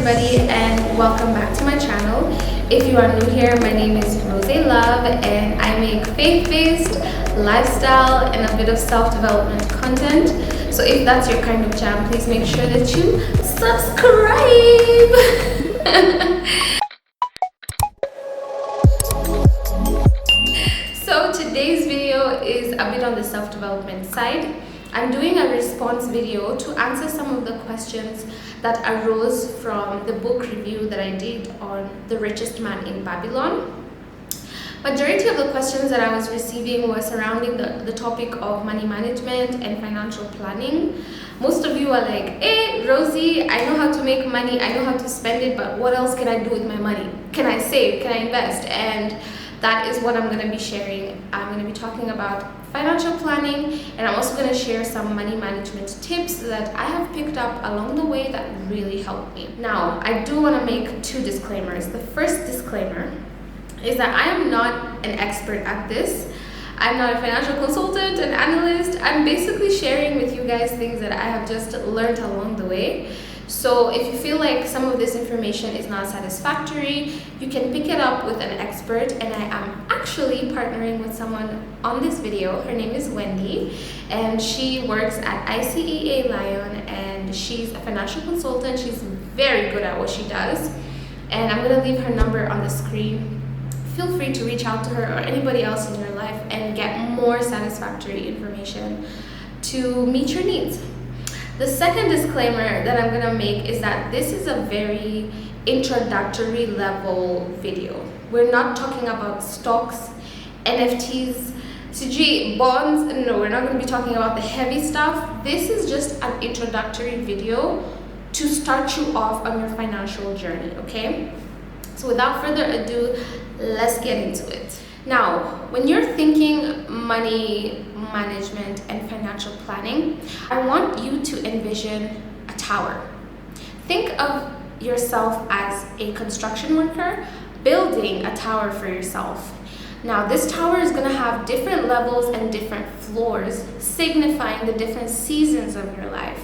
everybody, and welcome back to my channel. If you are new here, my name is Rose Love, and I make faith-based lifestyle and a bit of self-development content. So if that's your kind of jam, please make sure that you subscribe. So today's video is a bit on the self-development side. I'm doing a response video to answer some of the questions that arose from the book review that I did on The Richest Man in Babylon. Majority of the questions that I was receiving were surrounding the topic of money management and financial planning. Most of you are like, hey Rosie, I know how to make money, I know how to spend it, but what else can I do with my money? Can I save? Can I invest? And that is what I'm going to be sharing. I'm going to be talking about financial planning, and I'm also going to share some money management tips that I have picked up along the way that really helped me. Now, I do want to make two disclaimers. The first disclaimer is that I am not an expert at this. I'm not a financial consultant, an analyst. I'm basically sharing with you guys things that I have just learned along the way. So if you feel like some of this information is not satisfactory, you can pick it up with an expert, and I am actually partnering with someone on this video. Her name is Wendy, and she works at ICEA Lion, and she's a financial consultant. She's very good at what she does, and I'm going to leave her number on the screen. Feel free to reach out to her or anybody else in your life and get more satisfactory information to meet your needs. The second disclaimer that I'm gonna make is that this is a very introductory level video. We're not talking about stocks, NFTs, CG, bonds. No, we're not gonna be talking about the heavy stuff. This is just an introductory video to start you off on your financial journey, okay? So without further ado, let's get into it. Now, when you're thinking money management and financial planning, I want you to envision a tower. Think of yourself as a construction worker building a tower for yourself. Now, this tower is going to have different levels and different floors, signifying the different seasons of your life.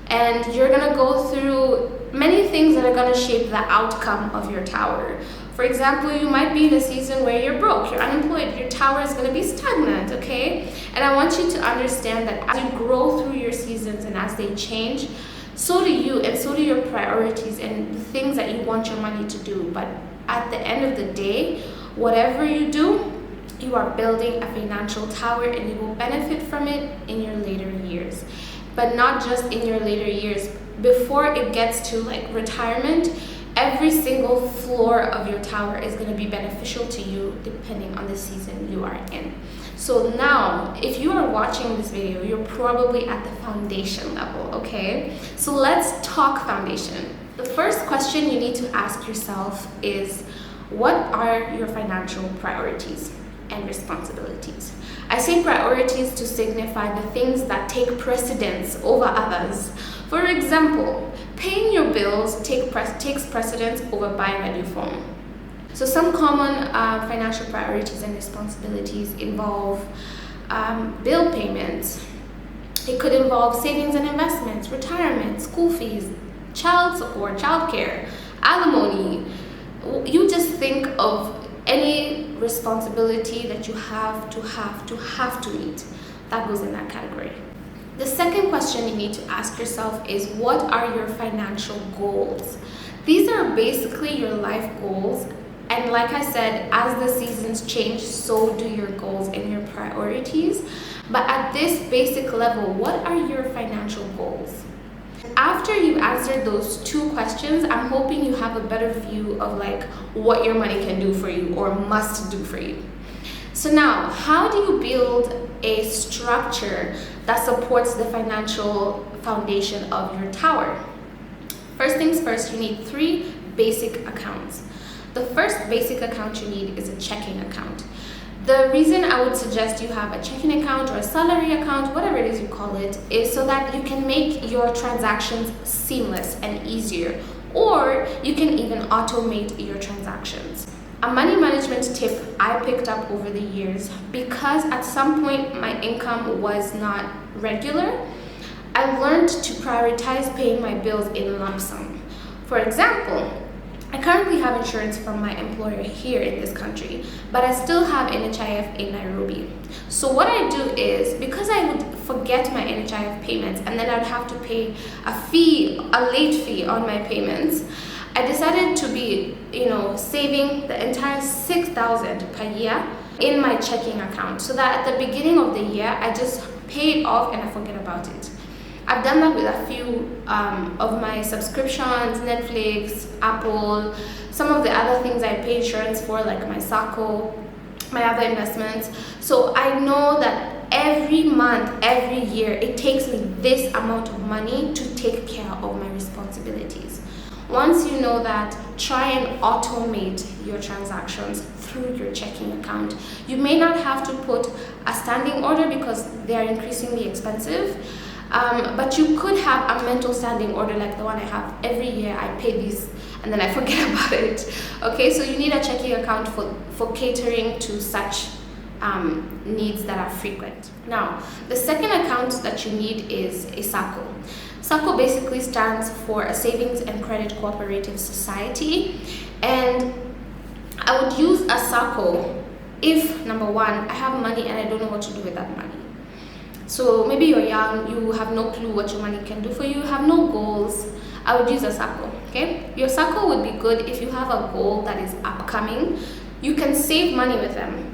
And you're going to go through many things that are going to shape the outcome of your tower. For example, you might be in a season where you're broke, you're unemployed, your tower is going to be stagnant, okay? And I want you to understand that as you grow through your seasons and as they change, so do you, and so do your priorities and the things that you want your money to do. But at the end of the day, whatever you do, you are building a financial tower, and you will benefit from it in your later years. But not just in your later years. Before it gets to like retirement, every single floor of your tower is going to be beneficial to you depending on the season you are in. So now, if you are watching this video, you're probably at the foundation level, okay? So let's talk foundation. The first question you need to ask yourself is, what are your financial priorities and responsibilities? I say priorities to signify the things that take precedence over others. For example, paying your bills takes precedence over buying a new phone. So some common financial priorities and responsibilities involve bill payments. It could involve savings and investments, retirement, school fees, child support, childcare, alimony. You just think of any responsibility that you have to meet. That goes in that category. The second question you need to ask yourself is, what are your financial goals? These are basically your life goals. And like I said, as the seasons change, so do your goals and your priorities. But at this basic level, what are your financial goals? After you answered those two questions, I'm hoping you have a better view of like what your money can do for you or must do for you. So now, how do you build a structure that supports the financial foundation of your tower? First things first, you need 3 basic accounts. The first basic account you need is a checking account. The reason I would suggest you have a checking account or a salary account, whatever it is you call it, is so that you can make your transactions seamless and easier, or you can even automate your transactions. A money management tip I picked up over the years, because at some point my income was not regular, I learned to prioritize paying my bills in lump sum. For example, I currently have insurance from my employer here in this country, but I still have NHIF in Nairobi. So what I do is, because I would forget my NHIF payments and then I'd have to pay a late fee on my payments, I decided to be, saving the entire 6,000 per year in my checking account, so that at the beginning of the year, I just pay it off and I forget about it. I've done that with a few of my subscriptions, Netflix, Apple, some of the other things I pay insurance for, like my XoXo, my other investments. So I know that every month, every year, it takes me this amount of money to take care of my responsibilities. Once you know that, try and automate your transactions through your checking account. You may not have to put a standing order because they are increasingly expensive. But you could have a mental standing order like the one I have. Every year I pay this and then I forget about it. Okay, so you need a checking account for catering to such needs that are frequent. Now, the second account that you need is a SACCO. SACCO basically stands for a Savings and Credit Cooperative Society, and I would use a SACCO if, number one, I have money and I don't know what to do with that money. So maybe you're young, you have no clue what your money can do for you, have no goals. I would use a SACCO, okay? Your SACCO would be good if you have a goal that is upcoming. You can save money with them.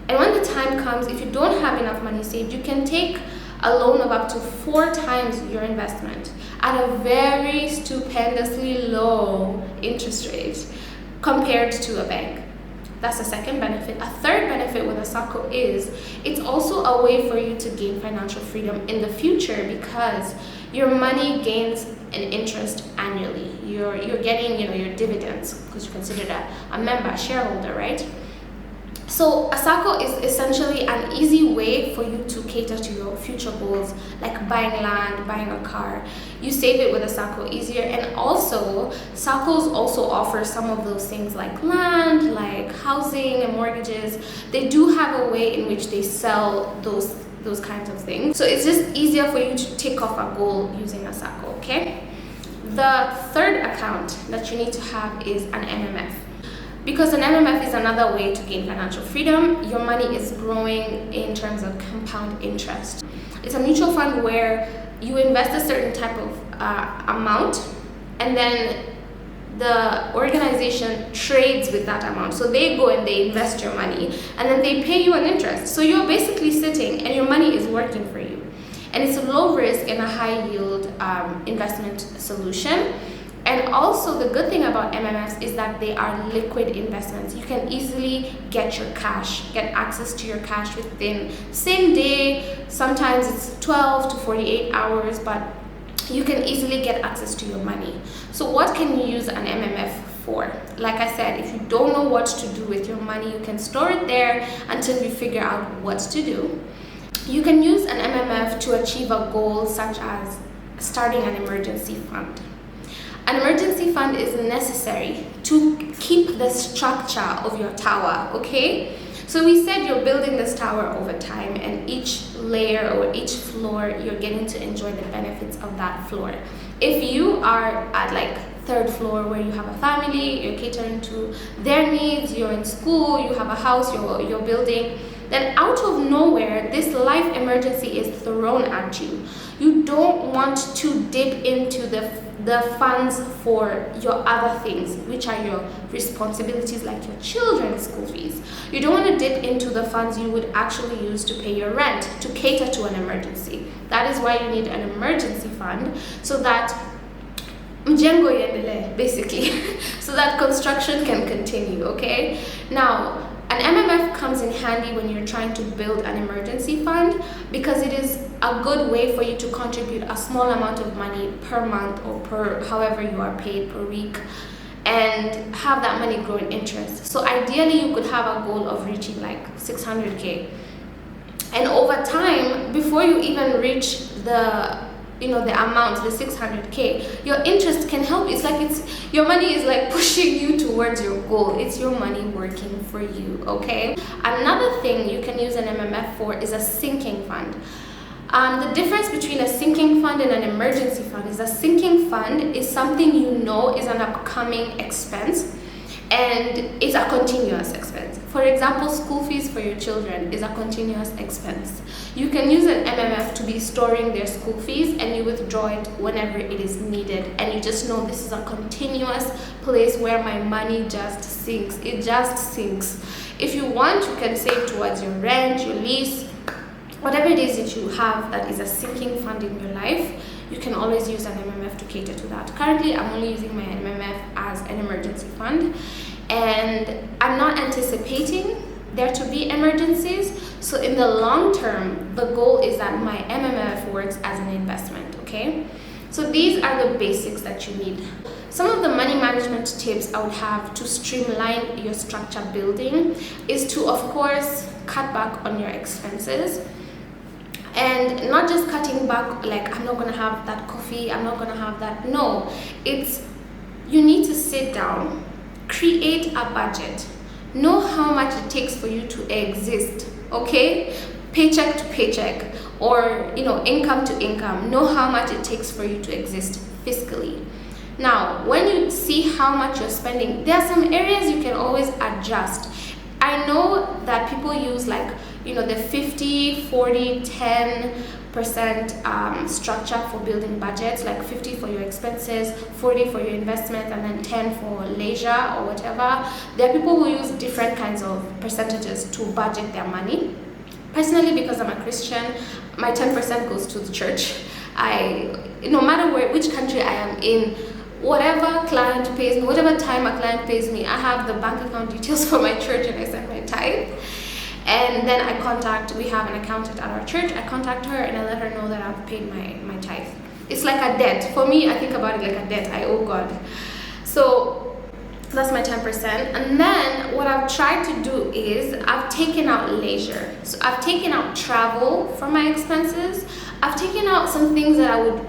And when the time comes, if you don't have enough money saved, you can take a loan of up to 4 times your investment at a very stupendously low interest rate compared to a bank. That's the second benefit. A third benefit with a SACCO is it's also a way for you to gain financial freedom in the future, because your money gains an interest annually. You're getting your dividends because you're considered a member, a shareholder, right? So a SACCO is essentially an easy way for you to cater to your future goals, like buying land, buying a car. You save it with a SACCO easier, and also SACCOs also offer some of those things like land, like housing and mortgages. They do have a way in which they sell those kinds of things. So it's just easier for you to tick off a goal using a SACCO, okay? The third account that you need to have is an MMF. Because an MMF is another way to gain financial freedom. Your money is growing in terms of compound interest. It's a mutual fund where you invest a certain type of amount, and then the organization trades with that amount. So they go and they invest your money, and then they pay you an interest. So you're basically sitting and your money is working for you. And it's a low risk and a high yield investment solution. And also the good thing about MMFs is that they are liquid investments. You can easily get access to your cash within same day. Sometimes it's 12 to 48 hours, but you can easily get access to your money. So what can you use an MMF for? Like I said, if you don't know what to do with your money, you can store it there until you figure out what to do. You can use an MMF to achieve a goal such as starting an emergency fund. An emergency fund is necessary to keep the structure of your tower, okay? So we said you're building this tower over time, and each layer or each floor, you're getting to enjoy the benefits of that floor. If you are at like 3rd floor where you have a family, you're catering to their needs, you're in school, you have a house, you're building, then out of nowhere, this life emergency is thrown at you. You don't want to dip into the funds for your other things, which are your responsibilities, like your children's school fees. You don't want to dip into the funds you would actually use to pay your rent, to cater to an emergency. That is why you need an emergency fund, so that mjengo iendelee, basically, so that construction can continue, okay? Now, an MMF comes in handy when you're trying to build an emergency fund, because it is a good way for you to contribute a small amount of money per month or per however you are paid per week, and have that money grow in interest. So ideally you could have a goal of reaching like 600k, and over time, before you even reach the amount, the 600k, your interest can help you. It's like your money is like pushing you towards your goal. It's your money working for you, okay? Another thing you can use an MMF for is a sinking fund. The difference between a sinking fund and an emergency fund is a sinking fund is something you know is an upcoming expense and it's a continuous expense. For example, school fees for your children is a continuous expense. You can use an MMF to be storing their school fees and you withdraw it whenever it is needed, and you just know this is a continuous place where my money just sinks. It just sinks. If you want, you can save towards your rent, your lease, whatever it is that you have that is a sinking fund in your life. You can always use an MMF to cater to that. Currently, I'm only using my MMF as an emergency fund, and I'm not anticipating there to be emergencies. So in the long term, the goal is that my MMF works as an investment, okay? So these are the basics that you need. Some of the money management tips I would have to streamline your structure building is to, of course, cut back on your expenses. And not just cutting back like I'm not going to have that coffee, I'm not going to have that. No, it's you need to sit down, create a budget, know how much it takes for you to exist, okay? Paycheck to paycheck or income to income. Know how much it takes for you to exist fiscally. Now, when you see how much you're spending, there are some areas you can always adjust. I know that people use the 50, 40, 10% structure for building budgets, like 50 for your expenses, 40 for your investment, and then 10 for leisure or whatever. There are people who use different kinds of percentages to budget their money. Personally, because I'm a Christian, my 10% goes to the church. No matter which country I am in, whatever client pays me, whatever time a client pays me, I have the bank account details for my church and I send my tithe. And then we have an accountant at our church, I contact her and I let her know that I've paid my tithe. It's like a debt. For me, I think about it like a debt. I owe God. So that's my 10%. And then what I've tried to do is I've taken out leisure. So I've taken out travel from my expenses. I've taken out some things that I would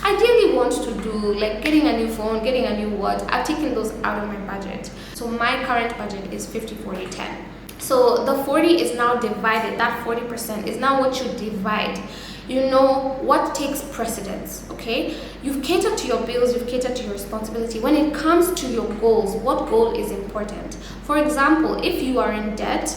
ideally want to do, like getting a new phone, getting a new watch. I've taken those out of my budget. So my current budget is 50, 40, 10. So the 40 is now divided. That 40% is now what you divide. You know what takes precedence, okay? You've catered to your bills, you've catered to your responsibility. When it comes to your goals, what goal is important? For example, if you are in debt,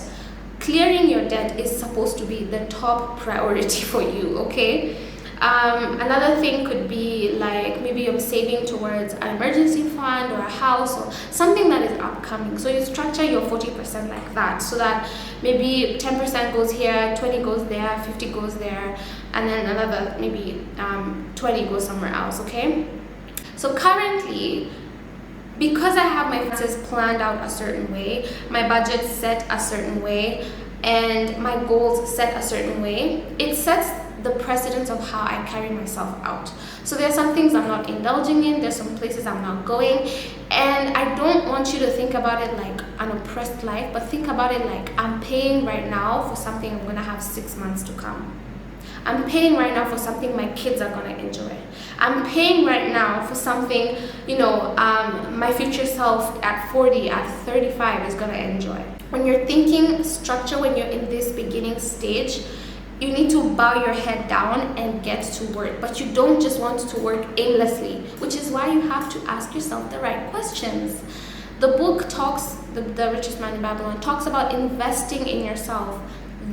clearing your debt is supposed to be the top priority for you, okay? Another thing could be like maybe you're saving towards an emergency fund or a house or something that is upcoming. So you structure your 40% like that, so that maybe 10% goes here, 20 goes there, 50 goes there, and then another maybe 20 goes somewhere else, okay? So currently, because I have my finances planned out a certain way, my budget set a certain way, and my goals set a certain way, it sets the precedence of how I carry myself out. So there are some things I'm not indulging in, there's some places I'm not going, and I don't want you to think about it like an oppressed life, but think about it like I'm paying right now for something I'm gonna have 6 months to come. I'm paying right now for something my kids are gonna enjoy. I'm paying right now for something, my future self at 40, at 35 is gonna enjoy. When you're thinking structure, when you're in this beginning stage, you need to bow your head down and get to work, but you don't just want to work aimlessly, which is why you have to ask yourself the right questions. The book talks, the Richest Man in Babylon, talks about investing in yourself.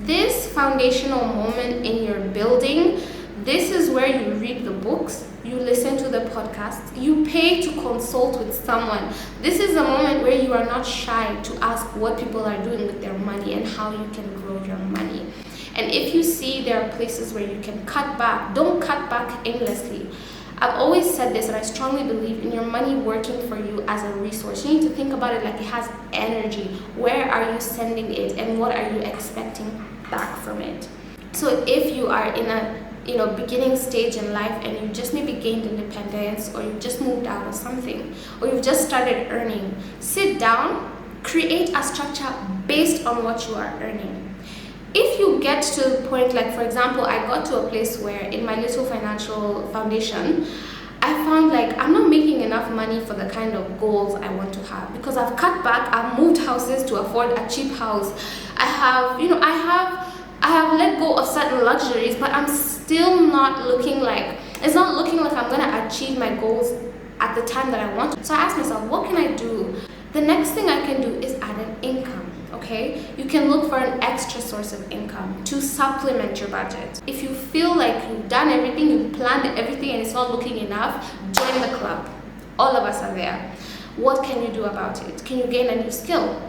This foundational moment in your building, this is where you read the books, you listen to the podcasts, you pay to consult with someone. This is a moment where you are not shy to ask what people are doing with their money and how you can grow your money. And if you see there are places where you can cut back, don't cut back aimlessly. I've always said this, and I strongly believe in your money working for you as a resource. You need to think about it like it has energy. Where are you sending it, and what are you expecting back from it? So if you are in a beginning stage in life and you just maybe gained independence, or you've just moved out of something, or you've just started earning, sit down, create a structure based on what you are earning. If you get to the point, like for example, I got to a place where in my little financial foundation, I found like I'm not making enough money for the kind of goals I want to have, because I've cut back, I've moved houses to afford a cheap house. I have I have let go of certain luxuries, but I'm still not looking like, it's not looking like I'm gonna achieve my goals at the time that I want. So I asked myself, what can I do? The next thing I can do is add an income, okay? You can look for an extra source of income to supplement your budget. If you feel like you've done everything, you've planned everything and it's not looking enough, join the club. All of us are there. What can you do about it? Can you gain a new skill?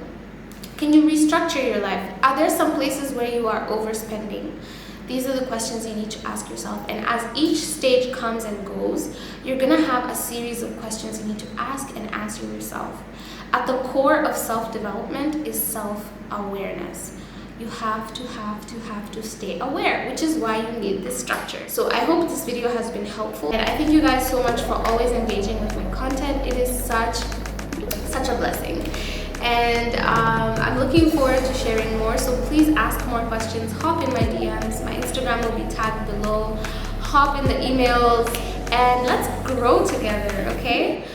Can you restructure your life? Are there some places where you are overspending? These are the questions you need to ask yourself. And as each stage comes and goes, you're gonna have a series of questions you need to ask and answer yourself. At the core of self-development is self-awareness. You have to stay aware, which is why you need this structure. So I hope this video has been helpful. And I thank you guys so much for always engaging with my content. It is such a blessing. And I'm looking forward to sharing more, so please ask more questions. Hop in my DMs. My Instagram will be tagged below. Hop in the emails and let's grow together, okay?